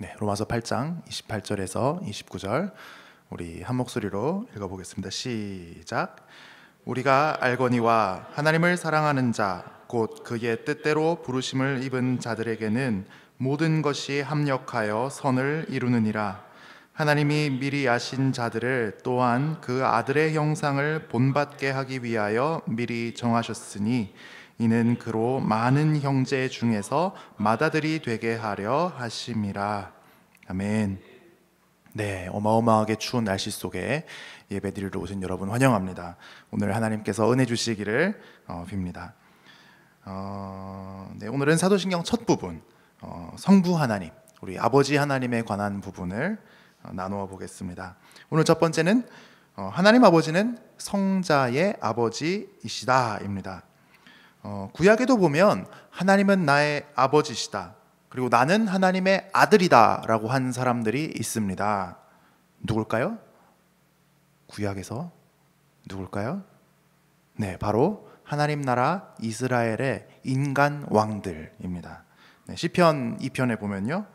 네, 로마서 8장 28절에서 29절 우리 한 목소리로 읽어보겠습니다. 시작. 우리가 알거니와 하나님을 사랑하는 자 곧 그의 뜻대로 부르심을 입은 자들에게는 모든 것이 합력하여 선을 이루느니라. 하나님이 미리 아신 자들을 또한 그 아들의 형상을 본받게 하기 위하여 미리 정하셨으니 이는 그로 많은 형제 중에서 맏아들이 되게 하려 하심이라. 아멘. 네, 어마어마하게 추운 날씨 속에 예배드리러 오신 여러분 환영합니다. 오늘 하나님께서 은혜 주시기를 빕니다. 네, 오늘은 사도신경 첫 부분, 성부 하나님, 우리 아버지 하나님에 관한 부분을 나누어 보겠습니다. 오늘 첫 번째는 하나님 아버지는 성자의 아버지이시다입니다. 구약에도 보면 하나님은 나의 아버지시다, 그리고 나는 하나님의 아들이다 라고 한 사람들이 있습니다. 누굴까요? 구약에서 누굴까요? 네, 바로 하나님 나라 이스라엘의 인간 왕들입니다. 네, 시편 2편에 보면요,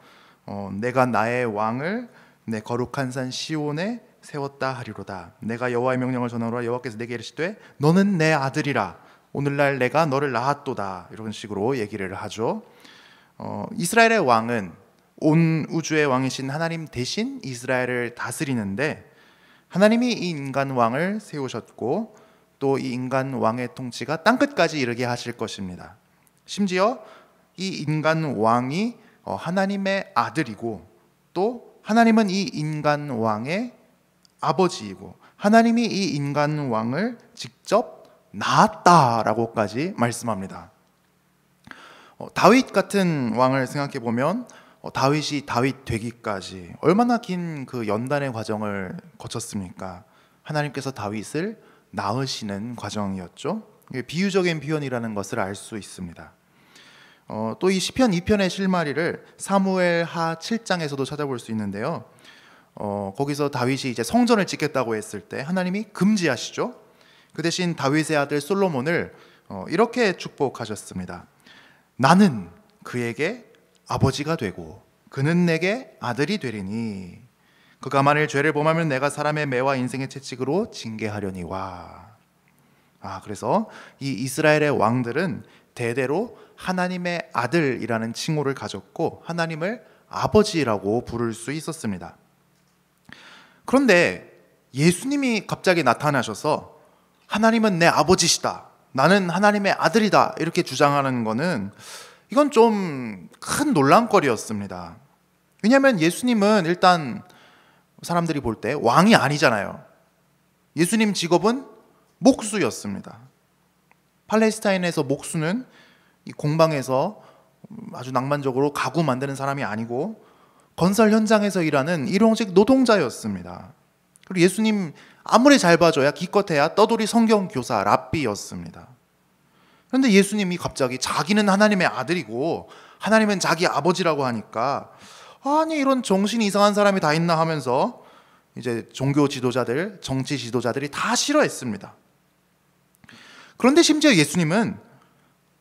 내가 나의 왕을 내 거룩한 산 시온에 세웠다 하리로다. 내가 여호와의 명령을 전하노라. 여호와께서 내게 이르시되 너는 내 아들이라. 오늘날 내가 너를 낳았도다. 이런 식으로 얘기를 하죠. 이스라엘의 왕은 온 우주의 왕이신 하나님 대신 이스라엘을 다스리는데, 하나님이 이 인간 왕을 세우셨고 또 이 인간 왕의 통치가 땅끝까지 이르게 하실 것입니다. 심지어 이 인간 왕이 하나님의 아들이고, 또 하나님은 이 인간 왕의 아버지이고, 하나님이 이 인간 왕을 직접 낳았다라고까지 말씀합니다. 다윗 같은 왕을 생각해 보면 다윗이 다윗 되기까지 얼마나 긴 그 연단의 과정을 거쳤습니까? 하나님께서 다윗을 낳으시는 과정이었죠. 비유적인 표현이라는 것을 알 수 있습니다. 또 이 시편 2편의 실마리를 사무엘하 7장에서도 찾아볼 수 있는데요. 거기서 다윗이 이제 성전을 짓겠다고 했을 때 하나님이 금지하시죠. 그 대신 다윗의 아들 솔로몬을 이렇게 축복하셨습니다. 나는 그에게 아버지가 되고 그는 내게 아들이 되리니 그가 만일 죄를 범하면 내가 사람의 매와 인생의 채찍으로 징계하려니와. 그래서 이 이스라엘의 왕들은 대대로 하나님의 아들이라는 칭호를 가졌고 하나님을 아버지라고 부를 수 있었습니다. 그런데 예수님이 갑자기 나타나셔서 하나님은 내 아버지시다, 나는 하나님의 아들이다 이렇게 주장하는 것은 이건 좀 큰 논란거리였습니다. 왜냐하면 예수님은 일단 사람들이 볼 때 왕이 아니잖아요. 예수님 직업은 목수였습니다. 팔레스타인에서 목수는 이 공방에서 아주 낭만적으로 가구 만드는 사람이 아니고 건설 현장에서 일하는 일용직 노동자였습니다. 그리고 예수님 아무리 잘 봐줘야 기껏해야 떠돌이 성경 교사 랍비였습니다. 그런데 예수님이 갑자기 자기는 하나님의 아들이고 하나님은 자기 아버지라고 하니까 아니 이런 정신이 이상한 사람이 다 있나 하면서 이제 종교 지도자들, 정치 지도자들이 다 싫어했습니다. 그런데 심지어 예수님은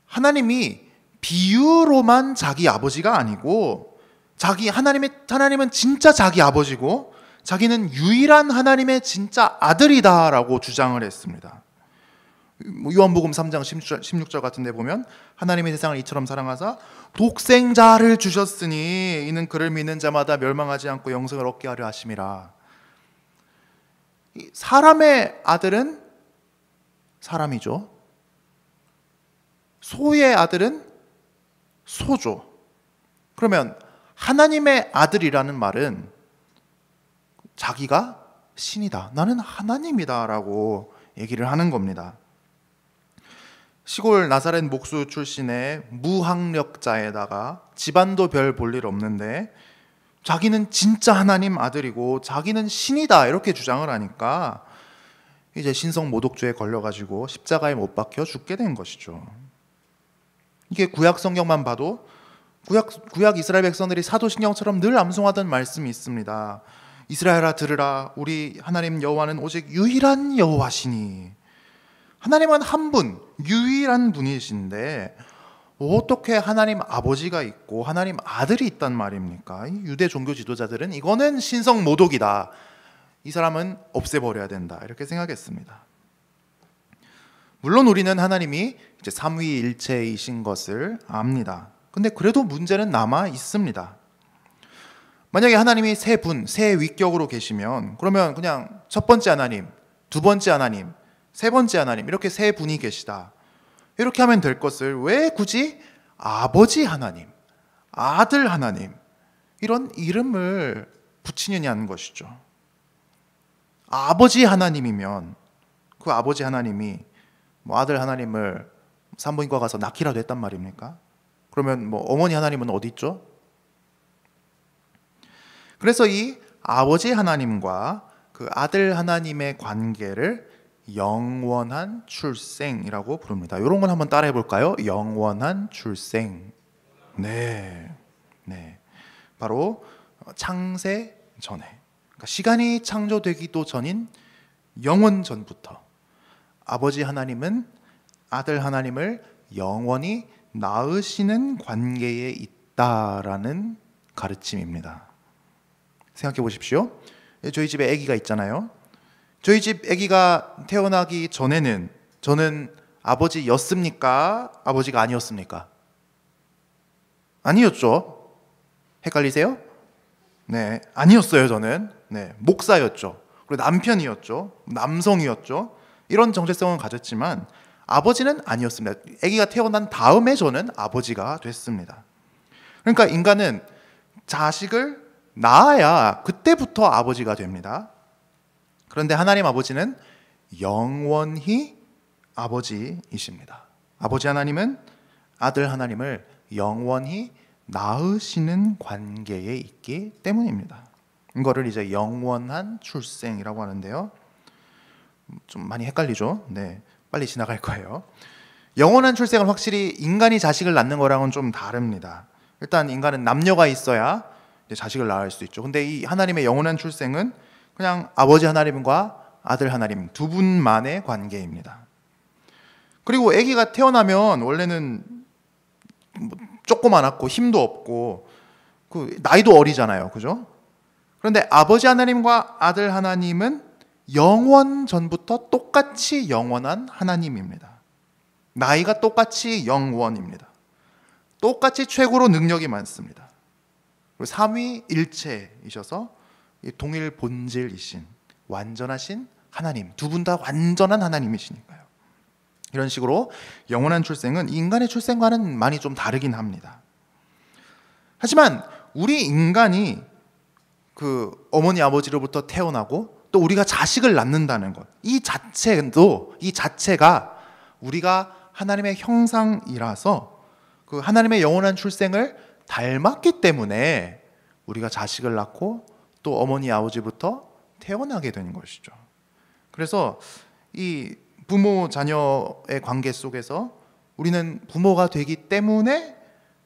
하나님이 비유로만 자기 아버지가 아니고 하나님은 진짜 자기 아버지고 자기는 유일한 하나님의 진짜 아들이다라고 주장을 했습니다. 요한복음 3장 16절 같은 데 보면 하나님이 세상을 이처럼 사랑하사 독생자를 주셨으니 이는 그를 믿는 자마다 멸망하지 않고 영생을 얻게 하려 하심이라. 사람의 아들은 사람이죠. 소의 아들은 소죠. 그러면 하나님의 아들이라는 말은 자기가 신이다, 나는 하나님이다 라고 얘기를 하는 겁니다. 시골 나사렛 목수 출신의 무학력자에다가 집안도 별 볼 일 없는데 자기는 진짜 하나님 아들이고 자기는 신이다 이렇게 주장을 하니까 이제 신성 모독죄에 걸려가지고 십자가에 못 박혀 죽게 된 것이죠. 이게 구약 성경만 봐도 구약 이스라엘 백성들이 사도신경처럼 늘 암송하던 말씀이 있습니다. 이스라엘아 들으라, 우리 하나님 여호와는 오직 유일한 여호와시니. 하나님은 한 분, 유일한 분이신데 어떻게 하나님 아버지가 있고 하나님 아들이 있단 말입니까? 이 유대 종교 지도자들은 이거는 신성 모독이다. 이 사람은 없애버려야 된다. 이렇게 생각했습니다. 물론 우리는 하나님이 이제 삼위일체이신 것을 압니다. 근데 그래도 문제는 남아 있습니다. 만약에 하나님이 세 위격으로 계시면 그러면 그냥 첫 번째 하나님, 두 번째 하나님, 세 번째 하나님 이렇게 세 분이 계시다. 이렇게 하면 될 것을 왜 굳이 아버지 하나님, 아들 하나님 이런 이름을 붙이느냐는 것이죠. 아버지 하나님이면 그 아버지 하나님이 뭐 아들 하나님을 산부인과 가서 낳기라도 했단 말입니까? 그러면 뭐 어머니 하나님은 어디 있죠? 그래서 이 아버지 하나님과 그 아들 하나님의 관계를 영원한 출생이라고 부릅니다. 이런 걸 한번 따라해 볼까요? 영원한 출생. 네. 바로 창세 전에. 그러니까 시간이 창조되기도 전인 영원 전부터 아버지 하나님은 아들 하나님을 영원히 낳으시는 관계에 있다라는 가르침입니다. 생각해 보십시오. 저희 집에 아기가 있잖아요. 저희 집 아기가 태어나기 전에는 저는 아버지였습니까? 아버지가 아니었습니까? 아니었죠. 헷갈리세요? 네, 아니었어요. 저는 목사였죠. 그리고 남편이었죠. 남성이었죠. 이런 정체성은 가졌지만 아버지는 아니었습니다. 아기가 태어난 다음에 저는 아버지가 됐습니다. 그러니까 인간은 자식을 낳아야 그때부터 아버지가 됩니다. 그런데 하나님 아버지는 영원히 아버지이십니다. 아버지 하나님은 아들 하나님을 영원히 낳으시는 관계에 있기 때문입니다. 이거를 이제 영원한 출생이라고 하는데요. 좀 많이 헷갈리죠? 네, 빨리 지나갈 거예요. 영원한 출생은 확실히 인간이 자식을 낳는 거랑은 좀 다릅니다. 일단 인간은 남녀가 있어야 자식을 낳을 수 있죠. 근데 이 하나님의 영원한 출생은 그냥 아버지 하나님과 아들 하나님 두 분만의 관계입니다. 그리고 아기가 태어나면 원래는 조그만하고 힘도 없고 그 나이도 어리잖아요. 그죠? 그런데 아버지 하나님과 아들 하나님은 영원 전부터 똑같이 영원한 하나님입니다. 나이가 똑같이 영원입니다. 똑같이 최고로 능력이 많습니다. 그리고 삼위일체이셔서 동일 본질이신 완전하신 하나님, 두 분 다 완전한 하나님이시니까요. 이런 식으로 영원한 출생은 인간의 출생과는 많이 좀 다르긴 합니다. 하지만 우리 인간이 그 어머니 아버지로부터 태어나고 또 우리가 자식을 낳는다는 것, 이 자체가 우리가 하나님의 형상이라서 그 하나님의 영원한 출생을 닮았기 때문에 우리가 자식을 낳고 또 어머니 아버지부터 태어나게 된 것이죠. 그래서 이 부모 자녀의 관계 속에서 우리는 부모가 되기 때문에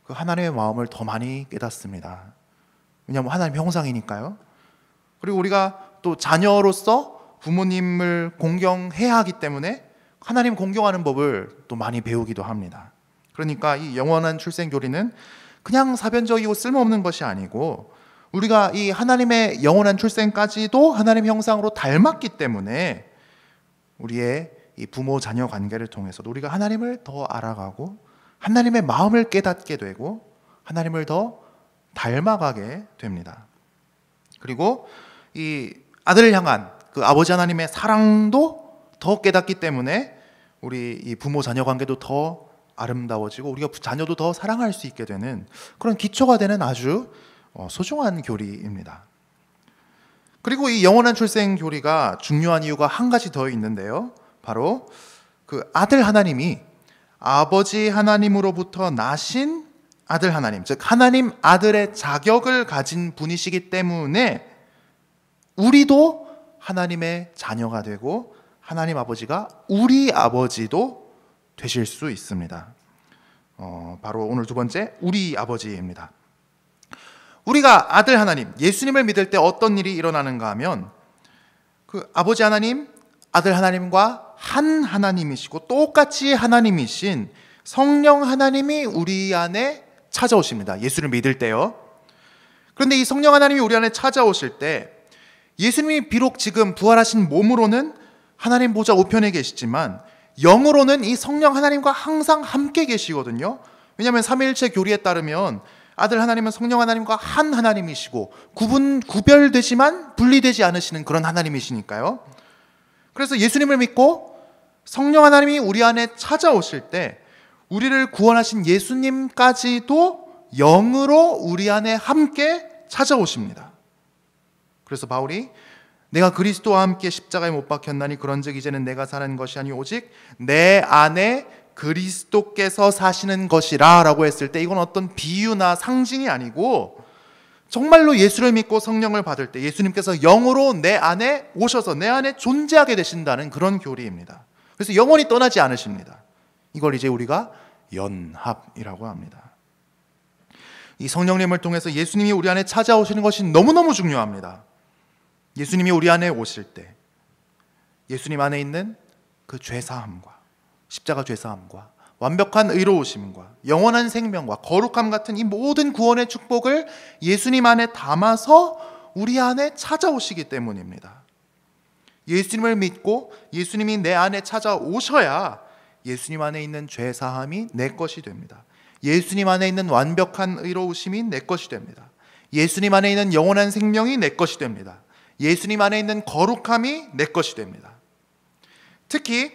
그 하나님의 마음을 더 많이 깨닫습니다. 왜냐하면 하나님 형상이니까요. 그리고 우리가 또 자녀로서 부모님을 공경해야 하기 때문에 하나님 공경하는 법을 또 많이 배우기도 합니다. 그러니까 이 영원한 출생 교리는 그냥 사변적이고 쓸모없는 것이 아니고 우리가 이 하나님의 영원한 출생까지도 하나님 형상으로 닮았기 때문에 우리의 이 부모 자녀 관계를 통해서도 우리가 하나님을 더 알아가고 하나님의 마음을 깨닫게 되고 하나님을 더 닮아가게 됩니다. 그리고 이 아들을 향한 그 아버지 하나님의 사랑도 더 깨닫기 때문에 우리 이 부모 자녀 관계도 더 아름다워지고 우리가 자녀도 더 사랑할 수 있게 되는 그런 기초가 되는 아주 소중한 교리입니다. 그리고 이 영원한 출생 교리가 중요한 이유가 한 가지 더 있는데요. 바로 그 아들 하나님이 아버지 하나님으로부터 나신 아들 하나님, 즉 하나님 아들의 자격을 가진 분이시기 때문에 우리도 하나님의 자녀가 되고 하나님 아버지가 우리 아버지도 되실 수 있습니다. 바로 오늘 두 번째, 우리 아버지입니다. 우리가 아들 하나님, 예수님을 믿을 때 어떤 일이 일어나는가 하면 그 아버지 하나님, 아들 하나님과 한 하나님이시고 똑같이 하나님이신 성령 하나님이 우리 안에 찾아오십니다. 예수를 믿을 때요. 그런데 이 성령 하나님이 우리 안에 찾아오실 때 예수님이 비록 지금 부활하신 몸으로는 하나님 보좌 우편에 계시지만 영으로는 이 성령 하나님과 항상 함께 계시거든요. 왜냐하면 삼위일체 교리에 따르면 아들 하나님은 성령 하나님과 한 하나님이시고 구별되지만 분리되지 않으시는 그런 하나님이시니까요. 그래서 예수님을 믿고 성령 하나님이 우리 안에 찾아오실 때 우리를 구원하신 예수님까지도 영으로 우리 안에 함께 찾아오십니다. 그래서 바울이 내가 그리스도와 함께 십자가에 못 박혔나니 그런즉 이제는 내가 사는 것이 아니 오직 내 안에 그리스도께서 사시는 것이라 라고 했을 때 이건 어떤 비유나 상징이 아니고 정말로 예수를 믿고 성령을 받을 때 예수님께서 영으로 내 안에 오셔서 내 안에 존재하게 되신다는 그런 교리입니다. 그래서 영원히 떠나지 않으십니다. 이걸 이제 우리가 연합이라고 합니다. 이 성령님을 통해서 예수님이 우리 안에 찾아오시는 것이 너무너무 중요합니다. 예수님이 우리 안에 오실 때 예수님 안에 있는 그 죄사함과 십자가 죄사함과 완벽한 의로우심과 영원한 생명과 거룩함 같은 이 모든 구원의 축복을 예수님 안에 담아서 우리 안에 찾아오시기 때문입니다. 예수님을 믿고 예수님이 내 안에 찾아오셔야 예수님 안에 있는 죄사함이 내 것이 됩니다. 예수님 안에 있는 완벽한 의로우심이 내 것이 됩니다. 예수님 안에 있는 영원한 생명이 내 것이 됩니다. 예수님 안에 있는 거룩함이 내 것이 됩니다. 특히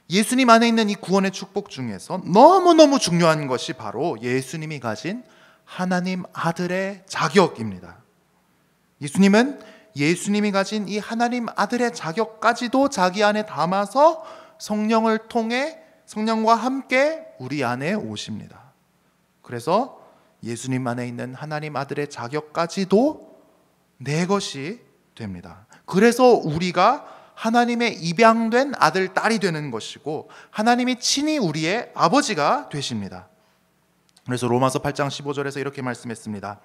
예수님 안에 있는 이 구원의 축복 중에서 너무너무 중요한 것이 바로 예수님이 가진 하나님 아들의 자격입니다. 예수님은 예수님이 가진 이 하나님 아들의 자격까지도 자기 안에 담아서 성령을 통해 성령과 함께 우리 안에 오십니다. 그래서 예수님 안에 있는 하나님 아들의 자격까지도 내 것이 됩니다. 그래서 우리가 하나님의 입양된 아들, 딸이 되는 것이고 하나님이 친히 우리의 아버지가 되십니다. 그래서 로마서 8장 15절에서 이렇게 말씀했습니다.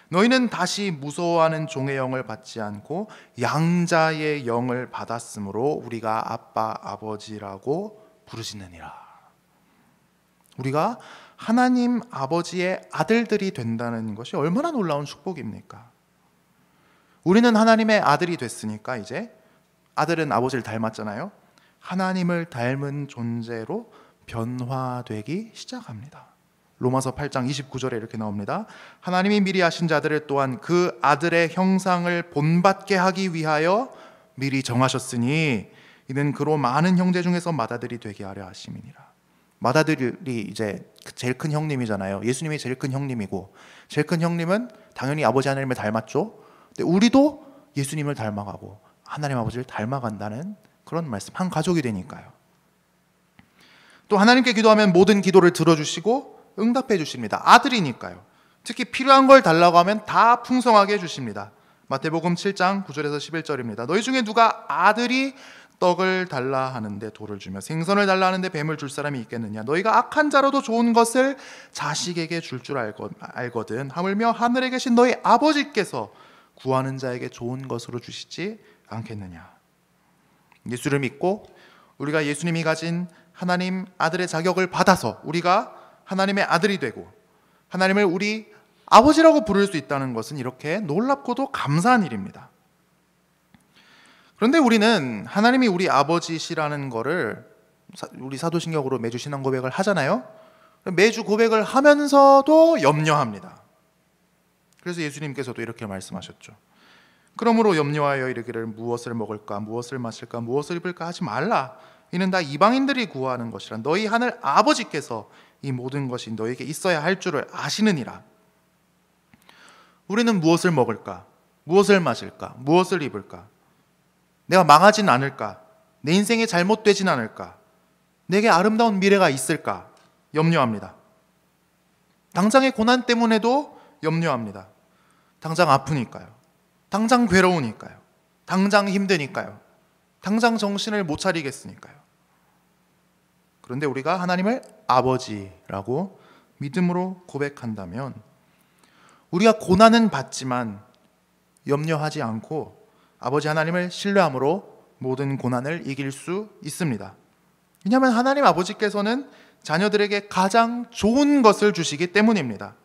너희는 다시 무서워하는 종의 영을 받지 않고 양자의 영을 받았으므로 우리가 아빠, 아버지라고 부르짖느니라. 우리가 하나님 아버지의 아들들이 된다는 것이 얼마나 놀라운 축복입니까? 우리는 하나님의 아들이 됐으니까 이제 아들은 아버지를 닮았잖아요. 하나님을 닮은 존재로 변화되기 시작합니다. 로마서 8장 29절에 이렇게 나옵니다. 하나님이 미리 아신 자들을 또한 그 아들의 형상을 본받게 하기 위하여 미리 정하셨으니 이는 그로 많은 형제 중에서 맏아들이 되게 하려 하심이니라. 맏아들이 이제 제일 큰 형님이잖아요. 예수님이 제일 큰 형님이고 제일 큰 형님은 당연히 아버지 하나님을 닮았죠. 근데 우리도 예수님을 닮아가고 하나님 아버지를 닮아간다는 그런 말씀, 한 가족이 되니까요. 또 하나님께 기도하면 모든 기도를 들어주시고 응답해 주십니다. 아들이니까요. 특히 필요한 걸 달라고 하면 다 풍성하게 해주십니다. 마태복음 7장 9절에서 11절입니다. 너희 중에 누가 아들이 떡을 달라 하는데 돌을 주며 생선을 달라 하는데 뱀을 줄 사람이 있겠느냐. 너희가 악한 자로도 좋은 것을 자식에게 줄 알거든. 하물며 하늘에 계신 너희 아버지께서 구하는 자에게 좋은 것으로 주시지 않겠느냐. 예수를 믿고 우리가 예수님이 가진 하나님 아들의 자격을 받아서 우리가 하나님의 아들이 되고 하나님을 우리 아버지라고 부를 수 있다는 것은 이렇게 놀랍고도 감사한 일입니다. 그런데 우리는 하나님이 우리 아버지시라는 거를 우리 사도신경으로 매주 신앙 고백을 하잖아요. 매주 고백을 하면서도 염려합니다. 그래서 예수님께서도 이렇게 말씀하셨죠. 그러므로 염려하여 이르기를 무엇을 먹을까 무엇을 마실까 무엇을 입을까 하지 말라. 이는 다 이방인들이 구하는 것이라. 너희 하늘 아버지께서 이 모든 것이 너희에게 있어야 할 줄을 아시느니라. 우리는 무엇을 먹을까 무엇을 마실까 무엇을 입을까, 내가 망하진 않을까, 내 인생이 잘못되진 않을까, 내게 아름다운 미래가 있을까 염려합니다. 당장의 고난 때문에도 염려합니다. 당장 아프니까요. 당장 괴로우니까요. 당장 힘드니까요. 당장 정신을 못 차리겠으니까요. 그런데 우리가 하나님을 아버지라고 믿음으로 고백한다면 우리가 고난은 받지만 염려하지 않고 아버지 하나님을 신뢰함으로 모든 고난을 이길 수 있습니다. 왜냐하면 하나님 아버지께서는 자녀들에게 가장 좋은 것을 주시기 때문입니다.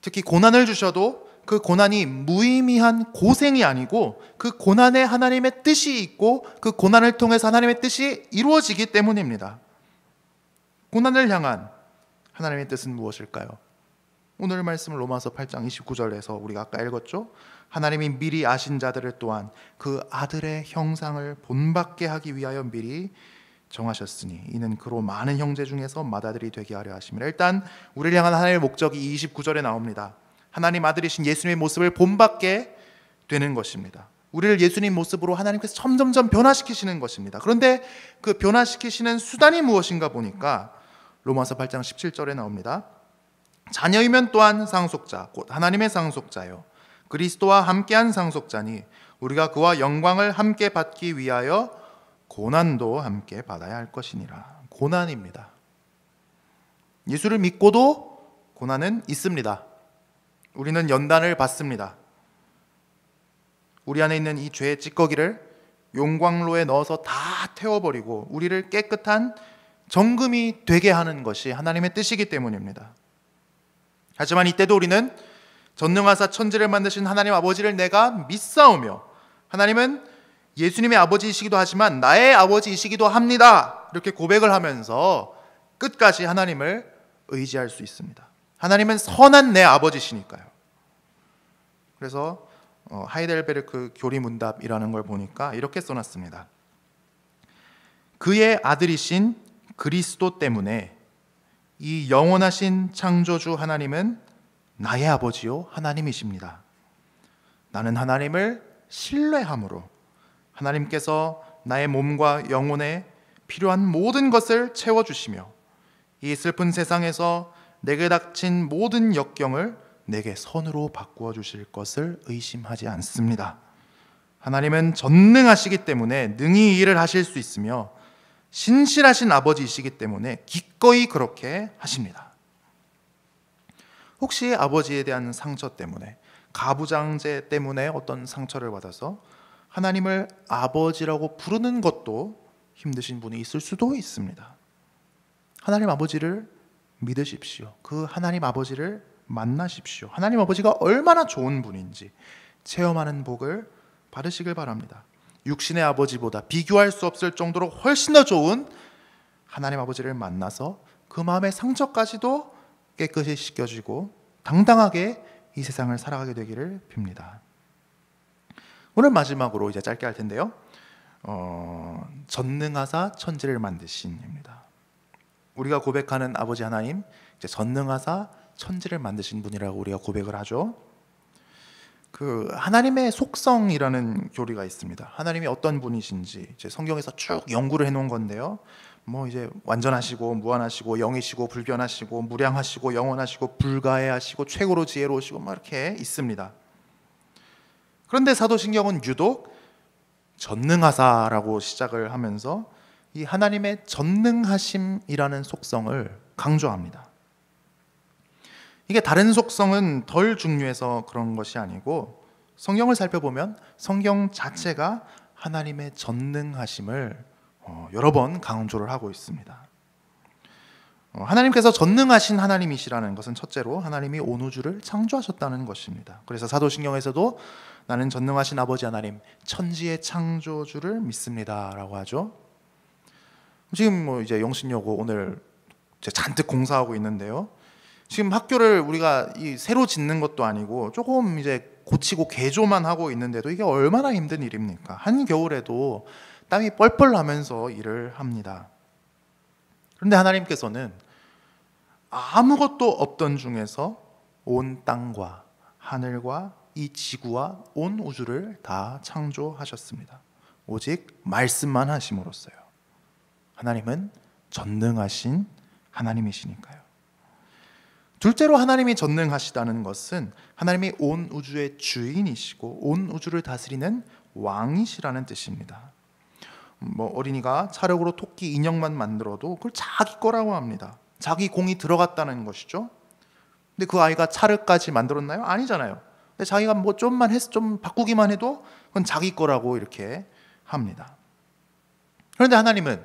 특히 고난을 주셔도 그 고난이 무의미한 고생이 아니고 그 고난에 하나님의 뜻이 있고 그 고난을 통해서 하나님의 뜻이 이루어지기 때문입니다. 고난을 향한 하나님의 뜻은 무엇일까요? 오늘 말씀은 로마서 8장 29절에서 우리가 아까 읽었죠. 하나님이 미리 아신 자들을 또한 그 아들의 형상을 본받게 하기 위하여 미리 정하셨으니 이는 그로 많은 형제 중에서 맏아들이 되게 하려 하심이라. 일단 우리를 향한 하나님의 목적이 29절에 나옵니다. 하나님 아들이신 예수님의 모습을 본받게 되는 것입니다. 우리를 예수님 모습으로 하나님께서 점점점 변화시키시는 것입니다. 그런데 그 변화시키시는 수단이 무엇인가 보니까 로마서 8장 17절에 나옵니다. 자녀이면 또한 상속자 곧 하나님의 상속자요 그리스도와 함께한 상속자니 우리가 그와 영광을 함께 받기 위하여 고난도 함께 받아야 할 것이니라. 고난입니다. 예수를 믿고도 고난은 있습니다. 우리는 연단을 받습니다. 우리 안에 있는 이 죄의 찌꺼기를 용광로에 넣어서 다 태워버리고 우리를 깨끗한 정금이 되게 하는 것이 하나님의 뜻이기 때문입니다. 하지만 이때도 우리는 전능하사 천지를 만드신 하나님 아버지를 내가 믿사오며 하나님은 예수님의 아버지이시기도 하지만 나의 아버지이시기도 합니다. 이렇게 고백을 하면서 끝까지 하나님을 의지할 수 있습니다. 하나님은 선한 내 아버지시니까요. 그래서 하이델베르크 교리문답이라는 걸 보니까 이렇게 써놨습니다. 그의 아들이신 그리스도 때문에 이 영원하신 창조주 하나님은 나의 아버지요 하나님이십니다. 나는 하나님을 신뢰함으로 하나님께서 나의 몸과 영혼에 필요한 모든 것을 채워주시며 이 슬픈 세상에서 내게 닥친 모든 역경을 내게 선으로 바꾸어 주실 것을 의심하지 않습니다. 하나님은 전능하시기 때문에 능히 이 일을 하실 수 있으며 신실하신 아버지이시기 때문에 기꺼이 그렇게 하십니다. 혹시 아버지에 대한 상처 때문에 가부장제 때문에 어떤 상처를 받아서 하나님을 아버지라고 부르는 것도 힘드신 분이 있을 수도 있습니다. 하나님 아버지를 믿으십시오. 그 하나님 아버지를 만나십시오. 하나님 아버지가 얼마나 좋은 분인지 체험하는 복을 받으시길 바랍니다. 육신의 아버지보다 비교할 수 없을 정도로 훨씬 더 좋은 하나님 아버지를 만나서 그 마음의 상처까지도 깨끗이 씻겨지고 당당하게 이 세상을 살아가게 되기를 빕니다. 오늘 마지막으로 이제 짧게 할 텐데요. 전능하사 천지를 만드신입니다. 우리가 고백하는 아버지 하나님, 이제 전능하사 천지를 만드신 분이라고 우리가 고백을 하죠. 그 하나님의 속성이라는 교리가 있습니다. 하나님이 어떤 분이신지 이제 성경에서 쭉 연구를 해놓은 건데요. 뭐 이제 완전하시고 무한하시고 영이시고 불변하시고 무량하시고 영원하시고 불가해하시고 최고로 지혜로우시고 막 이렇게 있습니다. 그런데 사도신경은 유독 전능하사라고 시작을 하면서 이 하나님의 전능하심이라는 속성을 강조합니다. 이게 다른 속성은 덜 중요해서 그런 것이 아니고 성경을 살펴보면 성경 자체가 하나님의 전능하심을 여러 번 강조를 하고 있습니다. 하나님께서 전능하신 하나님이시라는 것은 첫째로 하나님이 온 우주를 창조하셨다는 것입니다. 그래서 사도신경에서도 나는 전능하신 아버지 하나님, 천지의 창조주를 믿습니다라고 하죠. 지금 뭐 이제 영신여고 오늘 잔뜩 공사하고 있는데요. 지금 학교를 우리가 새로 짓는 것도 아니고 조금 이제 고치고 개조만 하고 있는데도 이게 얼마나 힘든 일입니까? 한겨울에도 땀이 뻘뻘 나면서 일을 합니다. 그런데 하나님께서는 아무것도 없던 중에서 온 땅과 하늘과 이 지구와 온 우주를 다 창조하셨습니다. 오직 말씀만 하심으로써요. 하나님은 전능하신 하나님이시니까요. 둘째로 하나님이 전능하시다는 것은 하나님이 온 우주의 주인이시고 온 우주를 다스리는 왕이시라는 뜻입니다. 뭐 어린이가 차력으로 토끼 인형만 만들어도 그걸 자기 거라고 합니다. 자기 공이 들어갔다는 것이죠. 근데 그 아이가 차력까지 만들었나요? 아니잖아요. 근데 자기가 뭐 좀만 해서 좀 바꾸기만 해도 그건 자기 거라고 이렇게 합니다. 그런데 하나님은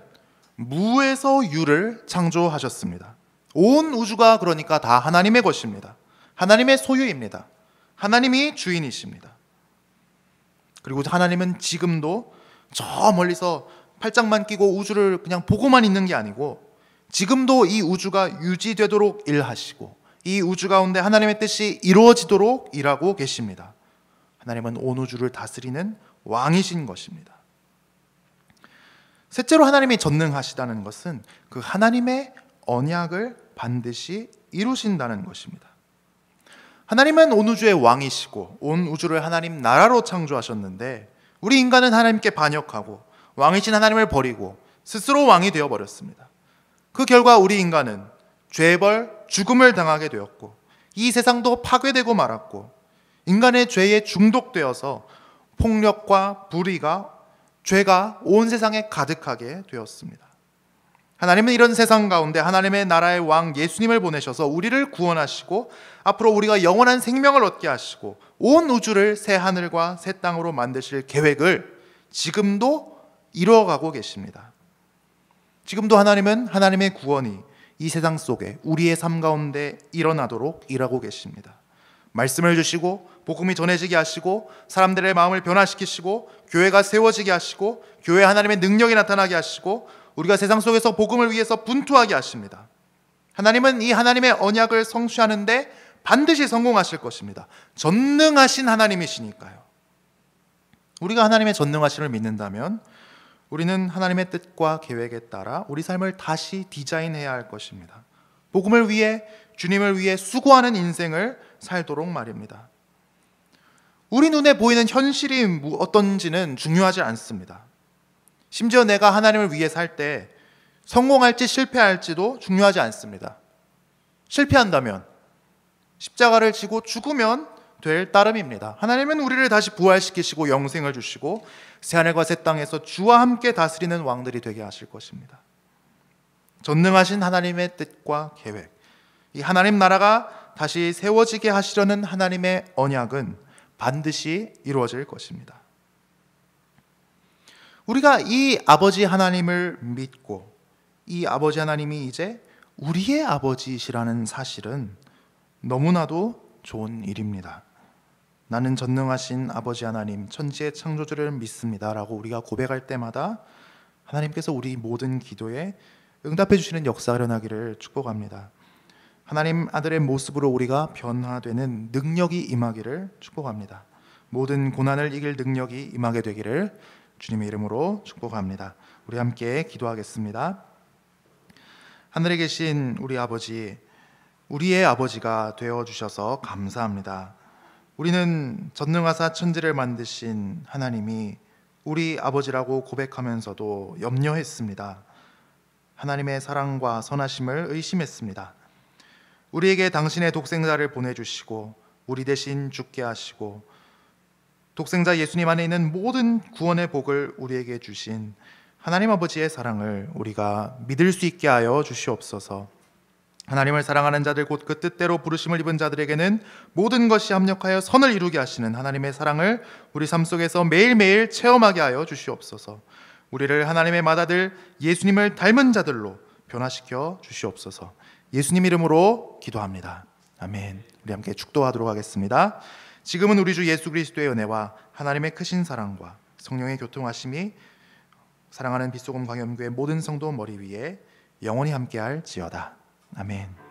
무에서 유를 창조하셨습니다. 온 우주가 그러니까 다 하나님의 것입니다. 하나님의 소유입니다. 하나님이 주인이십니다. 그리고 하나님은 지금도 저 멀리서 팔짱만 끼고 우주를 그냥 보고만 있는 게 아니고 지금도 이 우주가 유지되도록 일하시고 이 우주 가운데 하나님의 뜻이 이루어지도록 일하고 계십니다. 하나님은 온 우주를 다스리는 왕이신 것입니다. 셋째로 하나님이 전능하시다는 것은 그 하나님의 언약을 반드시 이루신다는 것입니다. 하나님은 온 우주의 왕이시고 온 우주를 하나님 나라로 창조하셨는데 우리 인간은 하나님께 반역하고 왕이신 하나님을 버리고 스스로 왕이 되어버렸습니다. 그 결과 우리 인간은 죄벌, 죽음을 당하게 되었고 이 세상도 파괴되고 말았고 인간의 죄에 중독되어서 폭력과 불의가 죄가 온 세상에 가득하게 되었습니다. 하나님은 이런 세상 가운데 하나님의 나라의 왕 예수님을 보내셔서 우리를 구원하시고 앞으로 우리가 영원한 생명을 얻게 하시고 온 우주를 새 하늘과 새 땅으로 만드실 계획을 지금도 이루어가고 계십니다. 지금도 하나님은 하나님의 구원이 이 세상 속에 우리의 삶 가운데 일어나도록 일하고 계십니다. 말씀을 주시고 복음이 전해지게 하시고 사람들의 마음을 변화시키시고 교회가 세워지게 하시고 교회 하나님의 능력이 나타나게 하시고 우리가 세상 속에서 복음을 위해서 분투하게 하십니다. 하나님은 이 하나님의 언약을 성취하는데 반드시 성공하실 것입니다. 전능하신 하나님이시니까요. 우리가 하나님의 전능하심을 믿는다면 우리는 하나님의 뜻과 계획에 따라 우리 삶을 다시 디자인해야 할 것입니다. 복음을 위해 주님을 위해 수고하는 인생을 살도록 말입니다. 우리 눈에 보이는 현실이 어떤지는 중요하지 않습니다. 심지어 내가 하나님을 위해 살 때 성공할지 실패할지도 중요하지 않습니다. 실패한다면 십자가를 지고 죽으면 될 따름입니다. 하나님은 우리를 다시 부활시키시고 영생을 주시고 새하늘과 새 땅에서 주와 함께 다스리는 왕들이 되게 하실 것입니다. 전능하신 하나님의 뜻과 계획, 이 하나님 나라가 다시 세워지게 하시려는 하나님의 언약은 반드시 이루어질 것입니다. 우리가 이 아버지 하나님을 믿고 이 아버지 하나님이 이제 우리의 아버지시라는 사실은 너무나도 좋은 일입니다. 나는 전능하신 아버지 하나님, 천지의 창조주를 믿습니다 라고 우리가 고백할 때마다 하나님께서 우리 모든 기도에 응답해 주시는 역사가 일어나기를 축복합니다. 하나님 아들의 모습으로 우리가 변화되는 능력이 임하기를 축복합니다. 모든 고난을 이길 능력이 임하게 되기를 주님의 이름으로 축복합니다. 우리 함께 기도하겠습니다. 하늘에 계신 우리 아버지, 우리의 아버지가 되어주셔서 감사합니다. 우리는 전능하사 천지를 만드신 하나님이 우리 아버지라고 고백하면서도 염려했습니다. 하나님의 사랑과 선하심을 의심했습니다. 우리에게 당신의 독생자를 보내주시고 우리 대신 죽게 하시고 독생자 예수님 안에 있는 모든 구원의 복을 우리에게 주신 하나님 아버지의 사랑을 우리가 믿을 수 있게 하여 주시옵소서. 하나님을 사랑하는 자들 곧 그 뜻대로 부르심을 입은 자들에게는 모든 것이 합력하여 선을 이루게 하시는 하나님의 사랑을 우리 삶 속에서 매일매일 체험하게 하여 주시옵소서. 우리를 하나님의 맏아들 예수님을 닮은 자들로 변화시켜 주시옵소서. 예수님 이름으로 기도합니다. 아멘. 우리 함께 축도하도록 하겠습니다. 지금은 우리 주 예수 그리스도의 은혜와 하나님의 크신 사랑과 성령의 교통하심이 사랑하는 빛소금 광염교회 모든 성도 머리 위에 영원히 함께할지어다. 아멘.